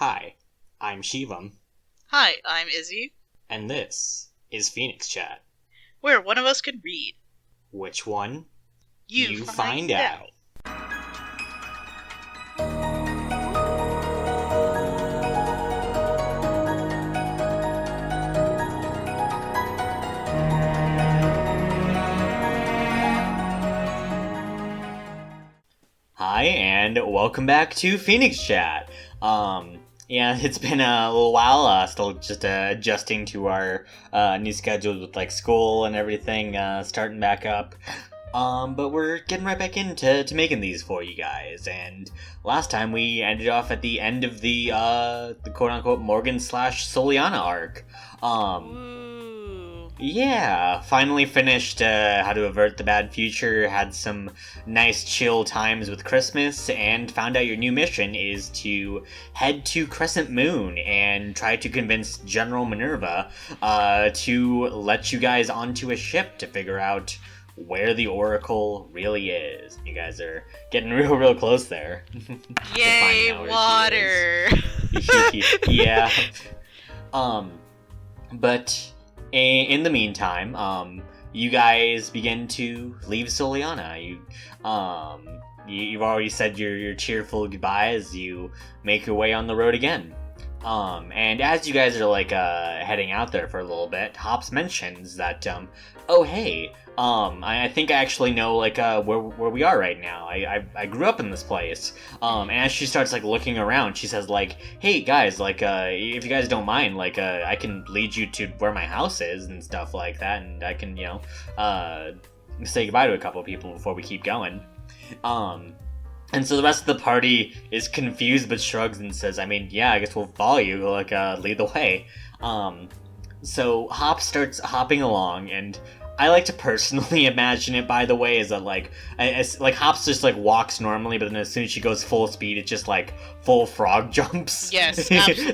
Hi, I'm Shivam, Hi, I'm Izzy. and this is PhoenixChat. Where one of us can read. Which one? You find out. Hi, and welcome back to PhoenixChat. Yeah, it's been a little while, still just adjusting to our new schedules with like school and everything starting back up. But we're getting right back into making these for you guys. And last time we ended off at the end of the quote-unquote Morgan/Soliana arc. Ooh. Yeah, finally finished How to Avert the Bad Future, had some nice chill times with Christmas, and found out your new mission is to head to Crescent Moon and try to convince General Minerva to let you guys onto a ship to figure out where the Oracle really is. You guys are getting real close there. Yay, water! Yeah. But in the meantime, you guys begin to leave Soliana. You've already said your cheerful goodbye as you make your way on the road again. And as you guys are like heading out there for a little bit, Hops mentions that oh hey, I think I actually know like where we are right now. I grew up in this place. And as she starts like looking around, she says like, hey guys, like if you guys don't mind, like I can lead you to where my house is and stuff like that, and I can say goodbye to a couple of people before we keep going. And so the rest of the party is confused but shrugs and says, I mean, yeah, I guess we'll follow you, like, lead the way. So Hop starts hopping along, and I like to personally imagine it, by the way, is that, like Hops just, like, walks normally, but then as soon as she goes full speed, it's just, like, full frog jumps. Yes, absolutely.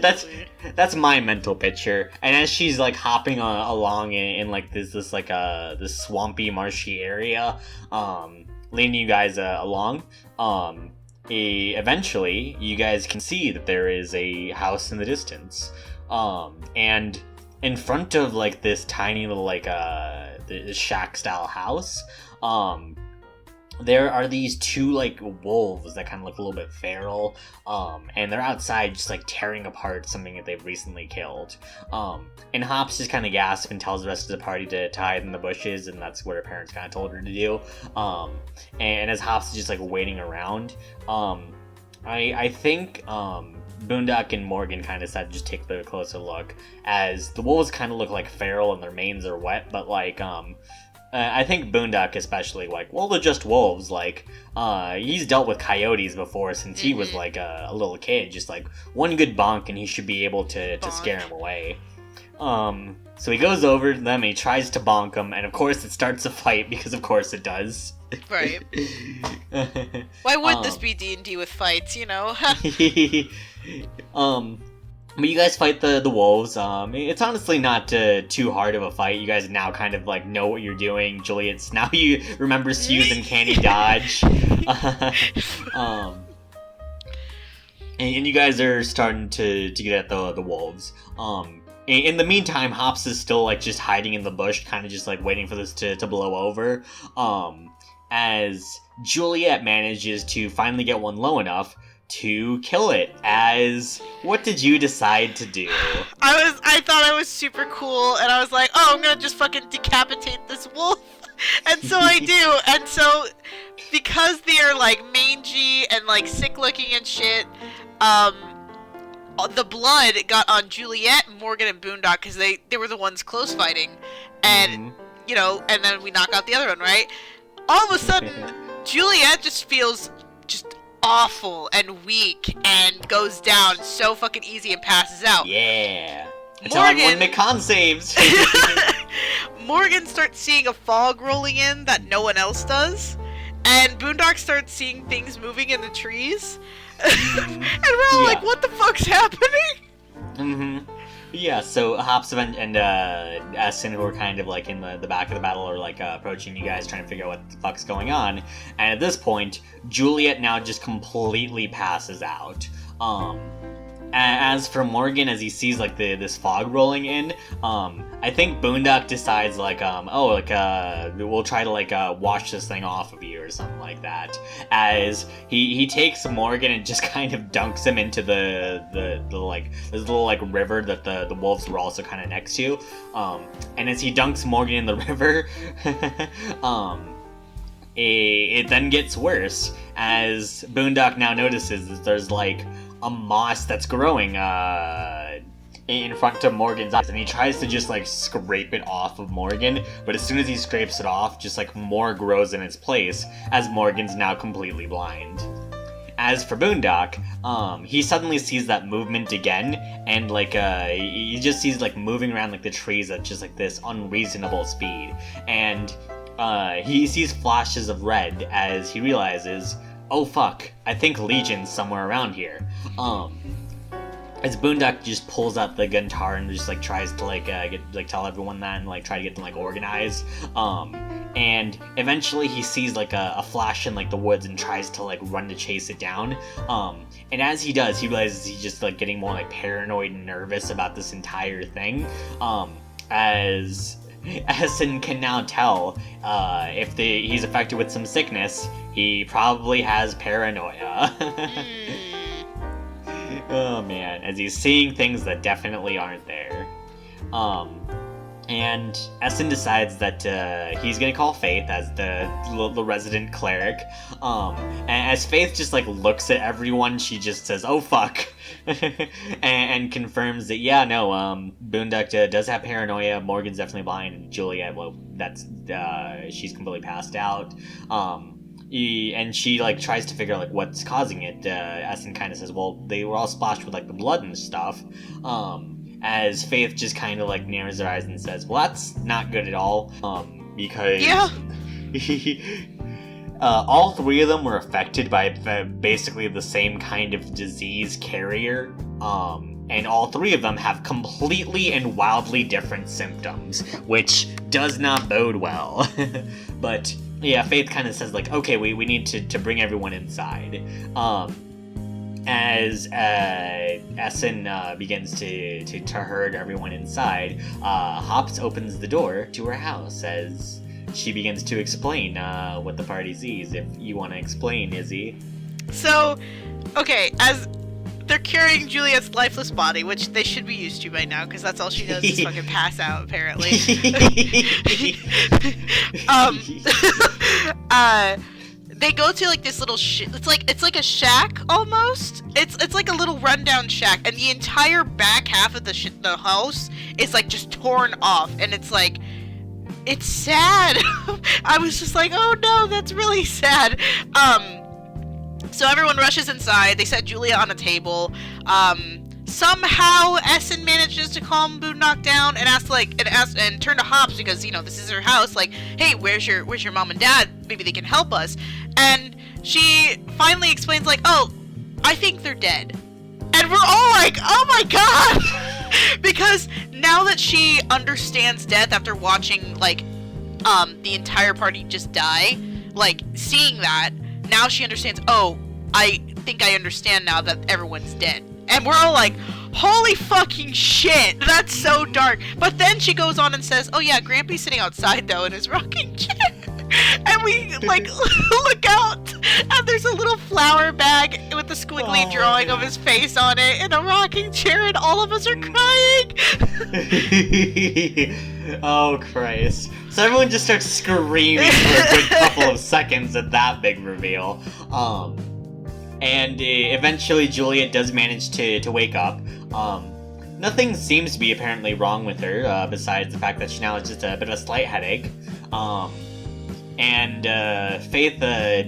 That's my mental picture. And as she's, like, hopping along in like, this swampy, marshy area, leading you guys along, eventually you guys can see that there is a house in the distance, and in front of like this tiny little like this shack style house, there are these two like wolves that kind of look a little bit feral, and they're outside just like tearing apart something that they've recently killed. And Hops just kind of gasps and tells the rest of the party to hide in the bushes, and that's what her parents kind of told her to do. And as Hops is just like waiting around, I think Boondock and Morgan kind of decided to just take a closer look, as the wolves kind of look like feral and their manes are wet, but like I think Boondock especially, like, well, they're just wolves, like, he's dealt with coyotes before since he was, like, a little kid, just, like, one good bonk and he should be able to scare him away. So he goes over to them and he tries to bonk them, and of course it starts a fight, because of course it does. Right. Why would this be D&D with fights, you know? But you guys fight the wolves. It's honestly not too hard of a fight. You guys now kind of like know what you're doing. Juliet's now you remembers to use uncanny dodge. And you guys are starting to get at the wolves. In the meantime, Hops is still like just hiding in the bush, kind of just like waiting for this to blow over. As Juliet manages to finally get one low enough to kill it. As what did you decide to do? I thought I was super cool, and I was like, oh, I'm gonna just fucking decapitate this wolf. And so I do. And so because they are like mangy and like sick looking and shit, the blood got on Juliet, Morgan, and Boondock, because they were the ones close fighting, and you know, and then we knock out the other one, right? All of a sudden, Juliet just feels just awful and weak and goes down so fucking easy and passes out. Yeah. Until everyone make con saves. Morgan starts seeing a fog rolling in that no one else does, and Boondock starts seeing things moving in the trees. And we're all like, what the fuck's happening? Yeah, so Hops and Essen, who are kind of like in the back of the battle, are like approaching you guys, trying to figure out what the fuck's going on. And at this point, Juliet now just completely passes out. As for Morgan, as he sees like this fog rolling in, I think Boondock decides like, we'll try to like wash this thing off of you or something like that. As he takes Morgan and just kind of dunks him into the like this little like river that the wolves were also kind of next to. And as he dunks Morgan in the river, it then gets worse as Boondock now notices that there's like a moss that's growing in front of Morgan's eyes, and he tries to just like scrape it off of Morgan, but as soon as he scrapes it off, just like more grows in its place as Morgan's now completely blind. As for Boondock, he suddenly sees that movement again, and like he just sees like moving around like the trees at just like this unreasonable speed, and he sees flashes of red as he realizes, oh fuck, I think Legion's somewhere around here. As Boondock just pulls out the guitar and just like tries to like tell everyone that and like try to get them like organized. And eventually he sees like a flash in like the woods and tries to like run to chase it down. And as he does, he realizes he's just like getting more like paranoid and nervous about this entire thing. As Essen can now tell if he's affected with some sickness, he probably has paranoia. Oh man, as he's seeing things that definitely aren't there. And Essen decides that he's gonna call Faith as the resident cleric. And as Faith just like looks at everyone, she just says, "Oh fuck," and confirms that Boondock does have paranoia. Morgan's definitely blind, and Juliet, well, that's she's completely passed out. And she like tries to figure out like what's causing it. Essen kind of says, "Well, they were all splashed with like the blood and stuff." As Faith just kind of like narrows her eyes and says, "Well, that's not good at all." Because all three of them were affected by basically the same kind of disease carrier. And all three of them have completely and wildly different symptoms, which does not bode well. But yeah, Faith kind of says like, okay, we need to bring everyone inside. As Essen begins to herd everyone inside, Hops opens the door to her house as she begins to explain what the party sees. If you want to explain, Izzy. So, okay, as they're carrying Juliet's lifeless body, which they should be used to by now, because that's all she does is fucking pass out, apparently. They go to like this little it's like a shack almost. It's like a little rundown shack, and the entire back half of the house is like just torn off, and it's like, it's sad. I was just like, oh no, that's really sad. So everyone rushes inside. They set Julia on a table. Somehow Essen manages to calm Boondock down and and turn to Hops because this is her house. Like, hey, where's your mom and dad? Maybe they can help us. And she finally explains like, oh, I think they're dead. And we're all like, oh my god, because now that she understands death after watching like the entire party just die, like seeing that, now she understands. Oh, I think I understand now that everyone's dead. And we're all like, holy fucking shit, that's so dark. But then she goes on and says, oh yeah, Grampy's sitting outside though in his rocking chair. And we like look out, and there's a little flower bag with a squiggly drawing of his face on it in a rocking chair, and all of us are crying. Oh Christ. So everyone just starts screaming for a good couple of seconds at that big reveal. And eventually Juliet does manage to wake up. Nothing seems to be apparently wrong with her, besides the fact that she now has just a bit of a slight headache. And Faith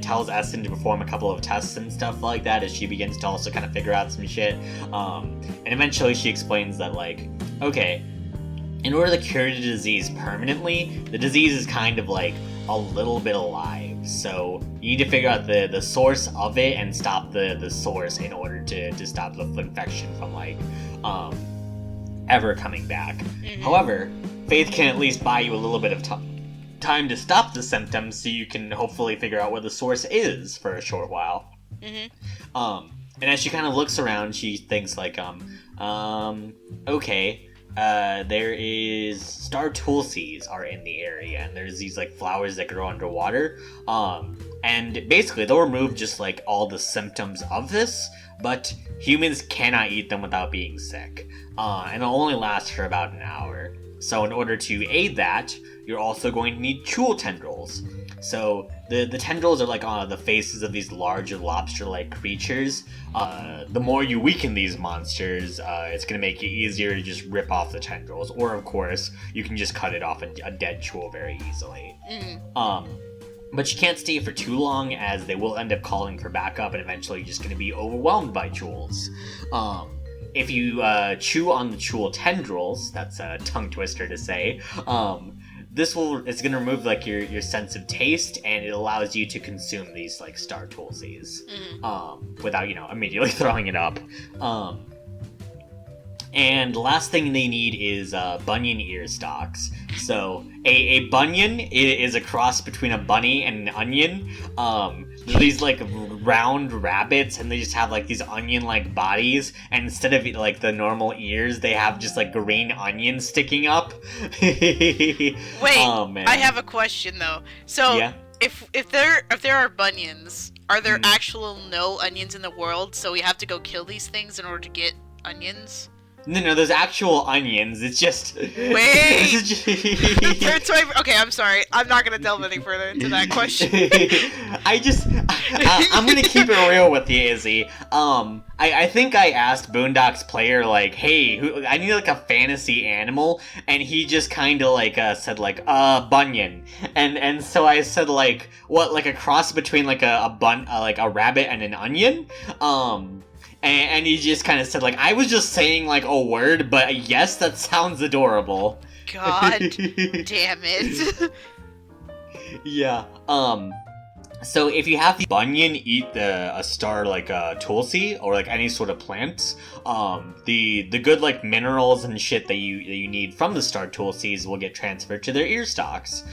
tells Essen to perform a couple of tests and stuff like that as she begins to also kind of figure out some shit. And eventually she explains that, like, okay, in order to cure the disease permanently, the disease is kind of like a little bit alive. So you need to figure out the source of it and stop the source in order to stop the infection from like ever coming back. Mm-hmm. However, Faith can at least buy you a little bit of time to stop the symptoms so you can hopefully figure out where the source is for a short while. Mm-hmm. And as she kind of looks around, she thinks like, okay, there is star tulsis are in the area, and there's these like flowers that grow underwater. And basically they'll remove just like all the symptoms of this, but humans cannot eat them without being sick. And it'll only last for about an hour. So in order to aid that, you're also going to need chul tendrils. So the tendrils are like the faces of these larger lobster-like creatures. The more you weaken these monsters, it's going to make it easier to just rip off the tendrils. Or, of course, you can just cut it off a dead chul very easily. But you can't stay for too long, as they will end up calling for backup, and eventually you're just going to be overwhelmed by chuls. If you chew on the chul tendrils, that's a tongue twister to say, it's going to remove like your sense of taste, and it allows you to consume these like star tulsis without immediately throwing it up. And the last thing they need is bunion ear stalks. So a bunion is a cross between a bunny and an onion. They're these like round rabbits, and they just have like these onion-like bodies, and instead of like the normal ears, they have just like green onions sticking up. Wait, oh, man. I have a question though. So yeah? if there are bunions, are there actual no onions in the world? So we have to go kill these things in order to get onions? No, there's actual onions. It's just... Wait! Okay, I'm sorry. I'm not going to delve any further into that question. I'm going to keep it real with you, Izzy. I think I asked Boondock's player, like, hey, I need, like, a fantasy animal, and he just kind of, like, said, like, bunion. And so I said, like, what, like, a cross between, like, a rabbit and an onion? And he just kind of said, like, I was just saying, like, a word, but yes, that sounds adorable. God damn it. Yeah, so if you have the bunion eat a star, like, tulsi, or, like, any sort of plants, the good, like, minerals and shit that you need from the star tulsis will get transferred to their ear stalks.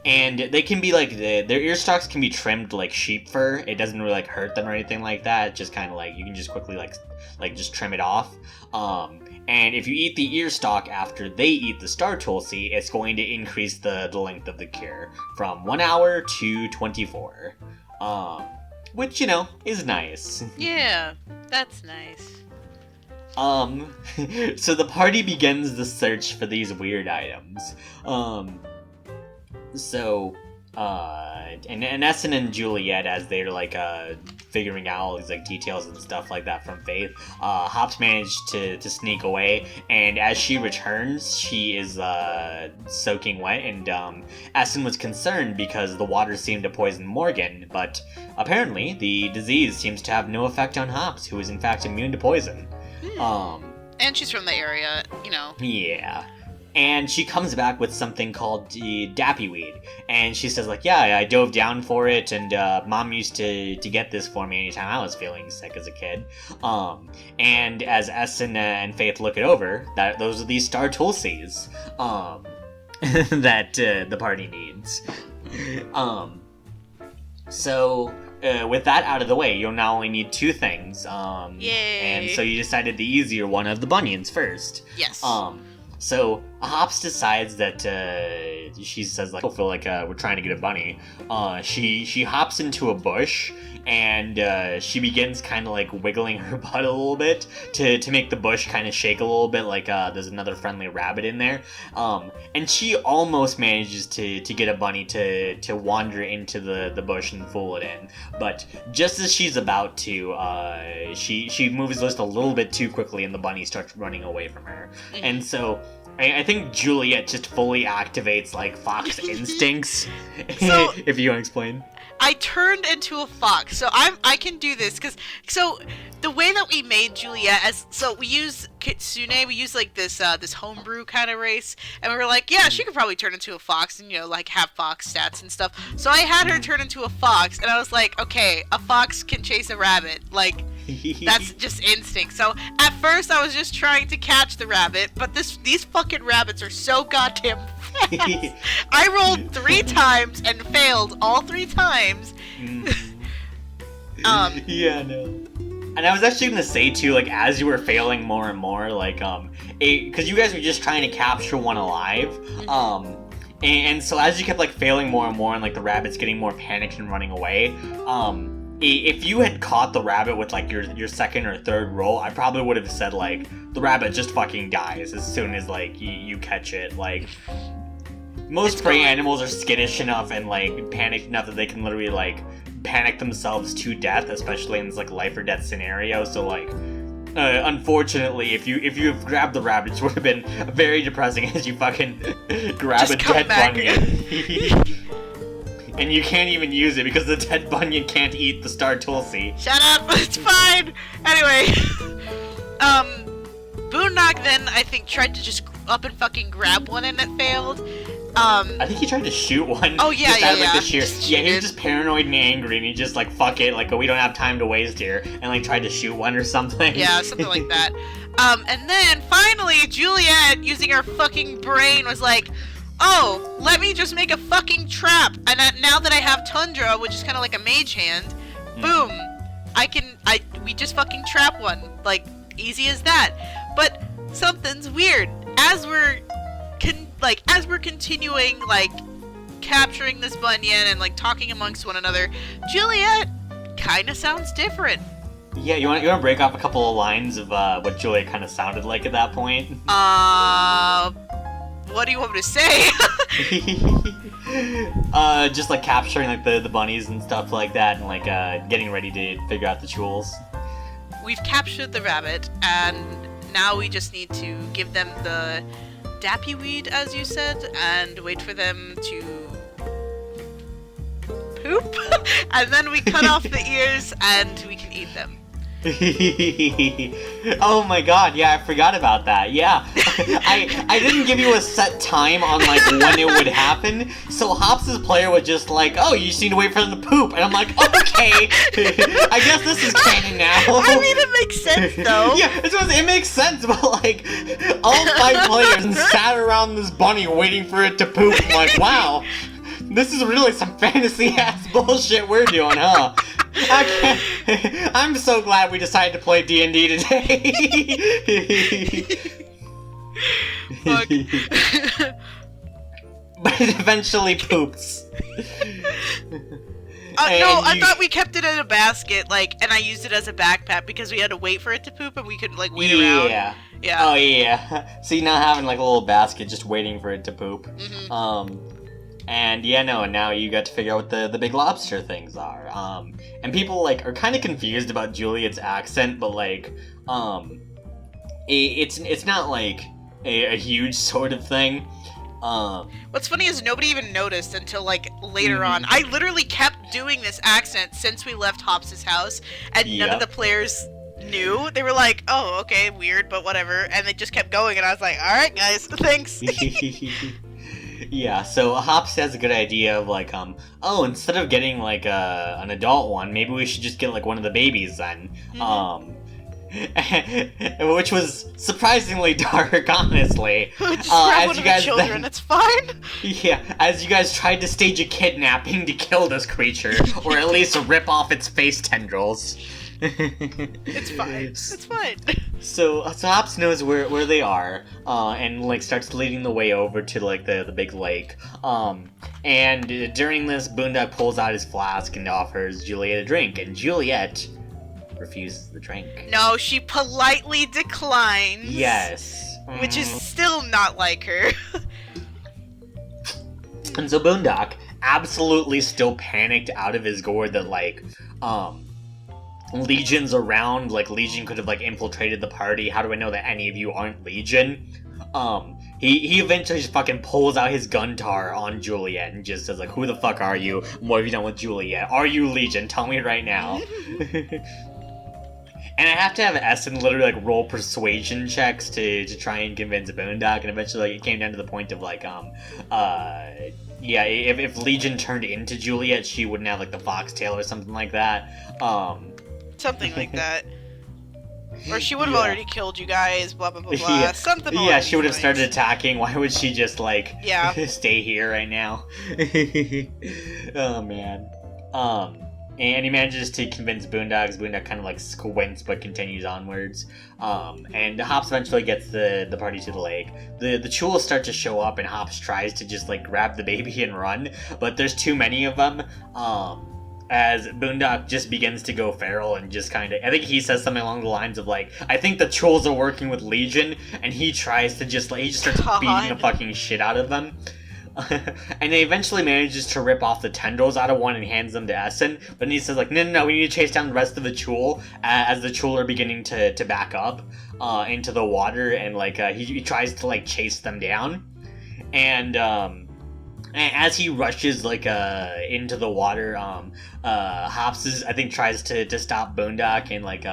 And they can be, like, their ear stalks can be trimmed like sheep fur. It doesn't really, like, hurt them or anything like that. It's just kind of, like, you can just quickly, like just trim it off. And if you eat the ear stalk after they eat the star tulsi, it's going to increase the length of the cure from 1 hour to 24. Which, is nice. Yeah, that's nice. So the party begins the search for these weird items. So, and Essen and Juliet, as they're, like, figuring out all these, like, details and stuff like that from Faith, Hops managed to sneak away, and as she returns, she is, soaking wet, and, Essen was concerned because the water seemed to poison Morgan, but apparently the disease seems to have no effect on Hops, who is in fact immune to poison. And she's from the area, Yeah. And she comes back with something called the dappy weed. And she says, like, yeah, I dove down for it, and Mom used to get this for me anytime I was feeling sick as a kid. And as Essen and Faith look it over, those are these star tulsis that the party needs. So... with that out of the way, you'll now only need 2 things. Yay! And so you decided the easier one of the bunions first. Yes. So Hops decides that she says, like, I feel like we're trying to get a bunny. She hops into a bush, and she begins kind of like wiggling her butt a little bit to make the bush kind of shake a little bit, like there's another friendly rabbit in there. And she almost manages to get a bunny to wander into the bush and fool it in. But just as she's about to, she moves just a little bit too quickly, and the bunny starts running away from her. Mm-hmm. And so I think Juliet just fully activates, like, fox instincts. So, if you want to explain. I turned into a fox, so I can do this, so the way that we made Juliet, we use Kitsune, we use, like, this homebrew kind of race, and we were like, yeah, she could probably turn into a fox and, like, have fox stats and stuff. So I had her turn into a fox, and I was like, okay, a fox can chase a rabbit, like, that's just instinct. So at first I was just trying to catch the rabbit, but these fucking rabbits are so goddamn fast. I rolled 3 times and failed all 3 times. Yeah, no. And I was actually gonna say too, like, as you were failing more and more, like, because you guys were just trying to capture one alive, and so as you kept, like, failing more and more, and, like, the rabbit's getting more panicked and running away, if you had caught the rabbit with, like, your second or third roll, I probably would have said, like, the rabbit just fucking dies as soon as, like, you catch it. Like, most prey animals are skittish enough and, like, panicked enough that they can literally, like, panic themselves to death, especially in this, like, life or death scenario. So, like, unfortunately, if you have grabbed the rabbit, it would have been very depressing as you fucking grab a dead bunyan. And you can't even use it because the dead bunyan can't eat the star tulsi. Shut up! It's fine! Anyway, Boondock then, I think, tried to just up and fucking grab one and it failed. I think he tried to shoot one. Oh, yeah, just out of, like, yeah. the sheer... Yeah, he was just paranoid and angry, and he just, like, fuck it, like, we don't have time to waste here, and, like, tried to shoot one or something. Yeah, something like that. And then, finally, Juliet, using her fucking brain, was like, oh, let me just make a fucking trap. And now that I have Tundra, which is kind of like a mage hand, boom, we just fucking trap one. Like, easy as that. But something's weird. As we're continuing, like, capturing this bunyan and, like, talking amongst one another, Juliet kind of sounds different. Yeah, you want to break off a couple of lines of what Juliet kind of sounded like at that point? What do you want me to say? Just, like, capturing, like, the bunnies and stuff like that, and, like, getting ready to figure out the jewels. We've captured the rabbit, and now we just need to give them the dappy weed, as you said, and wait for them to poop, and then we cut off the ears and we can eat them. Oh my god, yeah, I forgot about that. Yeah. I didn't give you a set time on, like, when it would happen, so Hops' player was just like, oh, you just need to wait for them to poop, and I'm like, okay, I guess this is canon now. I mean, it makes sense, though. Yeah, it makes sense, but, like, all 5 players sat around this bunny waiting for it to poop. I'm like, wow, this is really some fantasy-ass bullshit we're doing, huh? I'm so glad we decided to play D&D today. Fuck. But it eventually poops. I thought we kept it in a basket, like, and I used it as a backpack because we had to wait for it to poop and we could, like, wait around. Yeah. Yeah. Oh, yeah. So you're not having, like, a little basket just waiting for it to poop. Mm-hmm. And yeah, no, and now you got to figure out what the big lobster things are. And people, like, are kind of confused about Juliet's accent, but, like, it's not, like, a huge sort of thing. What's funny is nobody even noticed until, like, later on. I literally kept doing this accent since we left Hops' house, and none of the players knew. They were like, oh, okay, weird, but whatever, and they just kept going, and I was like, alright, guys, thanks. Yeah, so Hops has a good idea of, like, oh, instead of getting, like, an adult one, maybe we should just get, like, one of the babies then. Which was surprisingly dark, honestly. Just grab one of the children, it's fine. Yeah, as you guys tried to stage a kidnapping to kill this creature, or at least rip off its face tendrils. It's fine. It's fine. So Hops knows where they are, and, like, starts leading the way over to, like, the big lake. And during this, Boondock pulls out his flask and offers Juliet a drink, and Juliet refuses the drink. No, she politely declines. Yes. Which is still not like her. And so Boondock, absolutely still panicked out of his gourd that, like, Legion's around, like, Legion could have, like, infiltrated the party. How do I know that any of you aren't Legion? He eventually just fucking pulls out his guntar on Juliet and just says, like, who the fuck are you? What have you done with Juliet? Are you Legion? Tell me right now. And I have to have Essen literally, like, roll persuasion checks to try and convince Boondock, and eventually, like, it came down to the point of, like, yeah, if Legion turned into Juliet, she wouldn't have, like, the foxtail or something like that. Something like that. Or she would have already killed you guys, blah, blah, blah, blah. Yeah. Something Yeah, she would have started attacking. Why would she just, like, stay here right now? Oh, man. And he manages to convince Boondock. Boondock kind of like squints but continues onwards. And Hops eventually gets the party to the lake. The Chuls start to show up, and Hops tries to just like grab the baby and run, but there's too many of them. As Boondock just begins to go feral and just kind of, I think he says something along the lines of like, I think the Trolls are working with Legion, and he tries to just like, he just starts beating the fucking shit out of them. And he eventually manages to rip off the tendrils out of one and hands them to Essen, but then he says like, no, we need to chase down the rest of the Chul, as the Chul are beginning to back up into the water, and like he tries to like chase them down, and as he rushes like into the water, Hops I think tries to stop Boondock, and like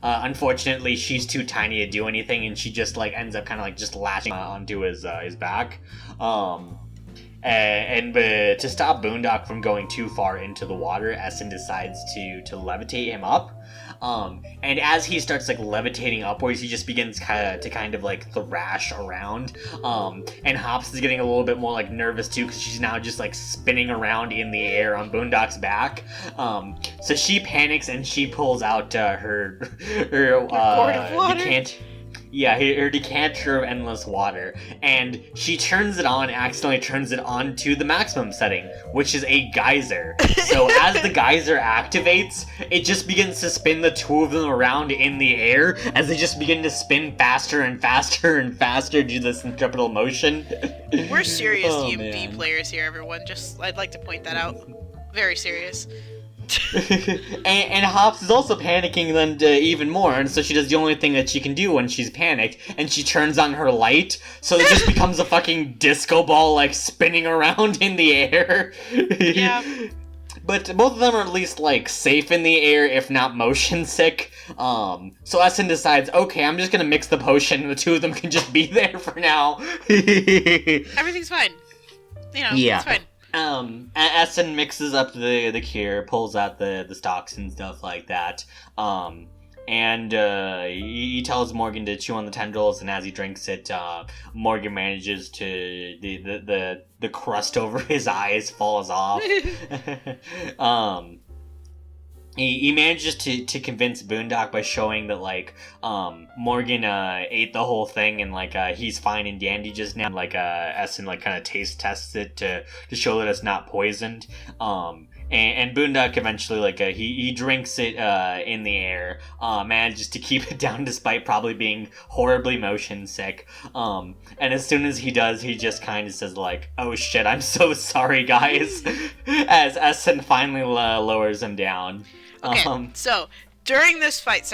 unfortunately she's too tiny to do anything, and she just like ends up kind of like just latching onto his back. And to stop Boondock from going too far into the water, Essen decides to levitate him up. And as he starts like levitating upwards, he just begins to kind of like thrash around. And Hops is getting a little bit more like nervous too, because she's now just like spinning around in the air on Boondock's back. So she panics and she pulls out her decanter of endless water, and she turns it on, accidentally turns it on to the maximum setting, which is a geyser. So as the geyser activates, it just begins to spin the two of them around in the air as they just begin to spin faster and faster and faster due to this centripetal motion. We're serious D&D players here, everyone. I'd like to point that out. Very serious. and Hops is also panicking then even more, and so she does the only thing that she can do when she's panicked, and she turns on her light, so it just becomes a fucking disco ball like spinning around in the air. Yeah. But both of them are at least like safe in the air, if not motion sick. So Essen decides, okay, I'm just gonna mix the potion, and the two of them can just be there for now. Everything's fine. It's fine. Essen mixes up the cure, pulls out the stocks and stuff like that. And he tells Morgan to chew on the tendrils, and as he drinks it, Morgan manages to the crust over his eyes falls off. He manages to convince Boondock by showing that like Morgan ate the whole thing, and like he's fine and dandy just now. Like Essen like kind of taste tests it to show that it's not poisoned. And Boondock eventually like he drinks it in the air, manages to keep it down despite probably being horribly motion sick. And as soon as he does, he just kind of says like, "Oh shit, I'm so sorry, guys," as Essen finally lowers him down. Okay, so during this fight,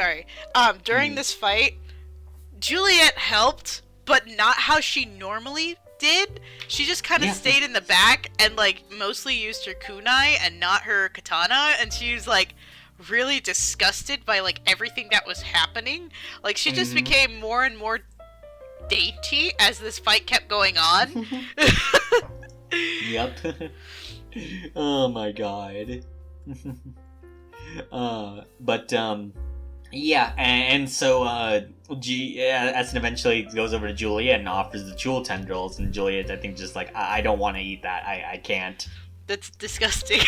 Juliet helped, but not how she normally did. She just kind of stayed in the back and like mostly used her kunai and not her katana, and she was like really disgusted by like everything that was happening. Like she just became more and more dainty as this fight kept going on. Yep. Oh my god. Yeah, and so Essen eventually goes over to Juliet and offers the jewel tendrils, and Juliet, I think, just like, I don't want to eat that, I can't. That's disgusting.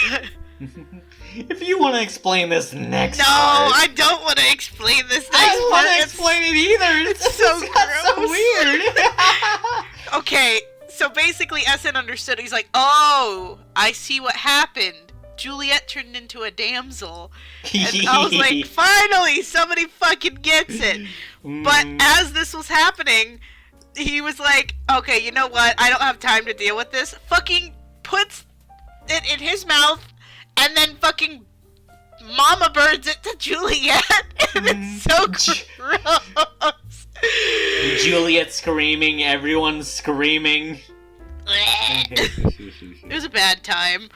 If you want to explain this next part... No, I don't want to explain this next part. I don't want to explain it either. It's so so weird. Okay, so basically Essen understood. He's like, oh, I see what happened. Juliet turned into a damsel. And I was like, finally, somebody fucking gets it. But as this was happening, he was like, okay, you know what? I don't have time to deal with this. Fucking puts it in his mouth and then fucking mama birds it to Juliet. And it's so gross. Juliet screaming, everyone's screaming. It was a bad time.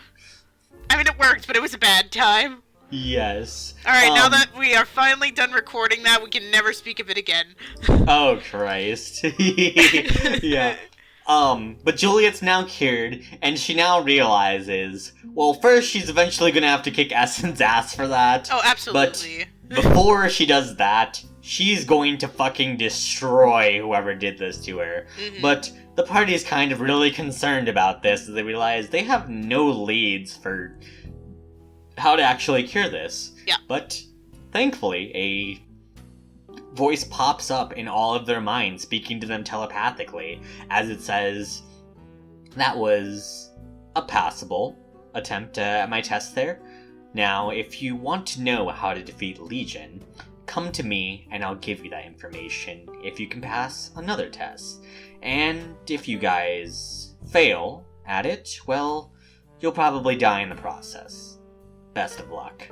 I mean, it worked, but it was a bad time. Yes. Alright, now that we are finally done recording that, we can never speak of it again. Oh, Christ. Yeah. But Juliet's now cured, and she now realizes, well, first she's eventually gonna have to kick Essen's ass for that. Oh, absolutely. But before she does that, she's going to fucking destroy whoever did this to her. But the party's kind of really concerned about this, as they realize they have no leads for how to actually cure this. Yeah. But thankfully, a voice pops up in all of their minds, speaking to them telepathically, as it says, "That was a passable attempt at my test there. Now, if you want to know how to defeat Legion, come to me and I'll give you that information if you can pass another test. And if you guys fail at it, well, you'll probably die in the process. Best of luck."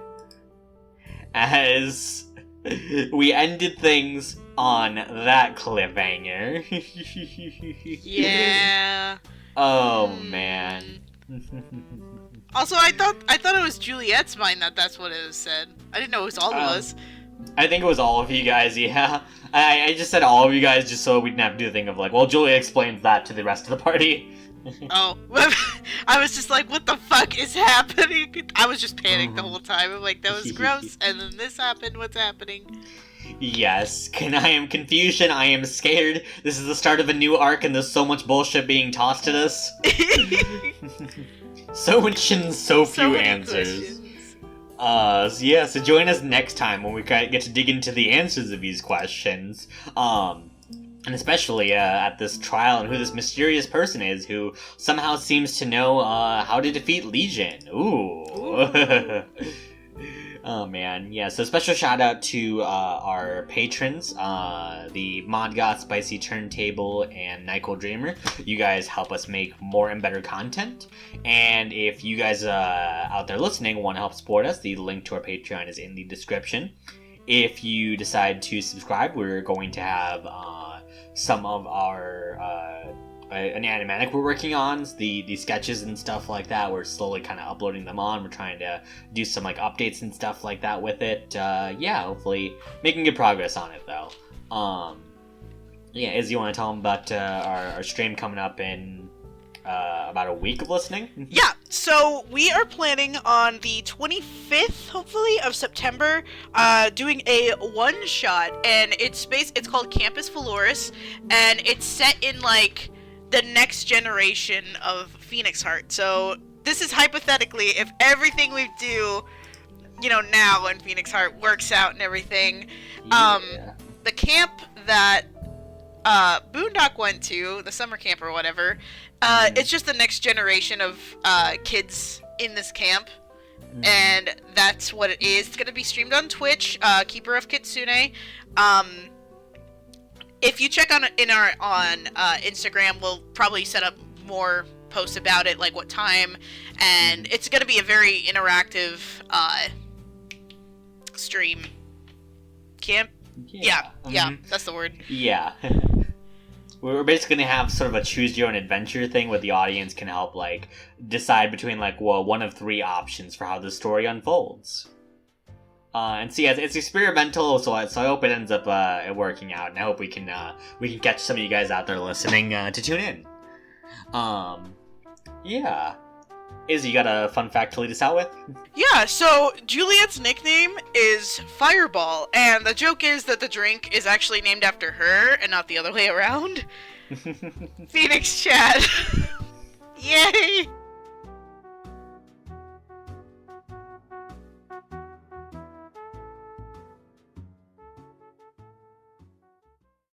As we ended things on that cliffhanger. Yeah. Oh, man. Also, I thought it was Juliet's mind that's what it was said. I didn't know it was all of us. I think it was all of you guys, yeah. I just said all of you guys just so we didn't have to do the thing of like, well, Juliet explains that to the rest of the party. Oh. I was just like, what the fuck is happening? I was just panicking the whole time. I'm like, that was gross, and then this happened, what's happening? Yes, I am confusion, I am scared. This is the start of a new arc and there's so much bullshit being tossed at us. So much and so few answers. So join us next time when we get to dig into the answers of these questions. And especially at this trial and who this mysterious person is who somehow seems to know how to defeat Legion. Ooh. Oh man, yeah, so special shout out to our patrons, the Mod God, Spicy Turntable, and Nyquil Dreamer. You guys help us make more and better content, and if you guys out there listening want to help support us, the link to our Patreon is in the description. If you decide to subscribe, we're going to have some of our an animatic we're working on, the sketches and stuff like that. We're slowly kind of uploading them on. We're trying to do some like updates and stuff like that with it. Yeah, hopefully making good progress on it though. Yeah, Izzy, you want to tell them about our stream coming up in about a week of listening? Yeah, so we are planning on the 25th, hopefully, of September, doing a one-shot, and it's called Campus Valoris, and it's set in, like, the next generation of Phoenix Heart. So this is hypothetically if everything we do, now in Phoenix Heart works out and everything. The camp that Boondock went to, the summer camp or whatever, it's just the next generation of kids in this camp. And that's what it is. It's going to be streamed on Twitch, Keeper of Kitsune. If you check on Instagram, we'll probably set up more posts about it, like what time, and it's going to be a very interactive stream. Camp? Yeah, that's the word. Yeah. We're basically going to have sort of a choose your own adventure thing where the audience can help like decide between like one of three options for how the story unfolds. And see, it's experimental, so I hope it ends up working out, and I hope we can catch some of you guys out there listening to tune in. Yeah. Izzy, you got a fun fact to lead us out with? Yeah, so Juliet's nickname is Fireball, and the joke is that the drink is actually named after her and not the other way around. PhoenixChat. Yay!